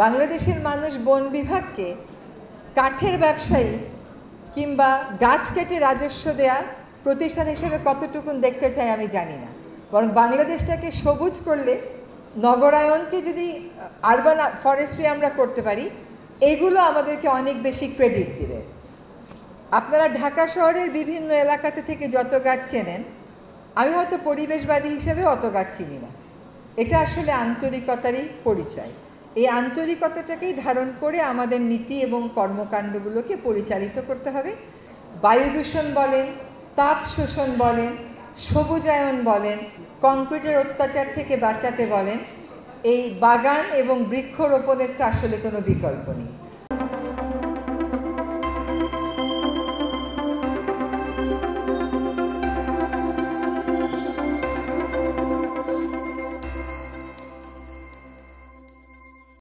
বাংলাদেশের মানুষ বন বিভাগকে কাঠের ব্যবসায়ী কিংবা গাছ কেটে রাজস্ব দেয়া প্রতিষ্ঠান হিসেবে কতটুকুন দেখতে চাই আমি জানি না। বরং বাংলাদেশটাকে সবুজ করলে, নগরায়নকে যদি আরবান ফরেস্ট্রি আমরা করতে পারি, এইগুলো আমাদেরকে অনেক বেশি ক্রেডিট দেবে। আপনারা ঢাকা শহরের বিভিন্ন এলাকাতে থেকে যত গাছ চেনেন, আমি হয়তো পরিবেশবাদী হিসেবে অত গাছ চিনি না। এটা আসলে আন্তরিকতারই পরিচয়। এই আন্তরিকতাটাকেই ধারণ করে আমাদের নীতি এবং কর্মকাণ্ডগুলোকে পরিচালিত করতে হবে। বায়ু দূষণ বলেন, তাপ শোষণ বলেন, সবুজায়ন বলেন, কংক্রিটের অত্যাচার থেকে বাঁচাতে বলেন, এই বাগান এবং বৃক্ষরোপণের তো আসলে কোনো বিকল্প নেই।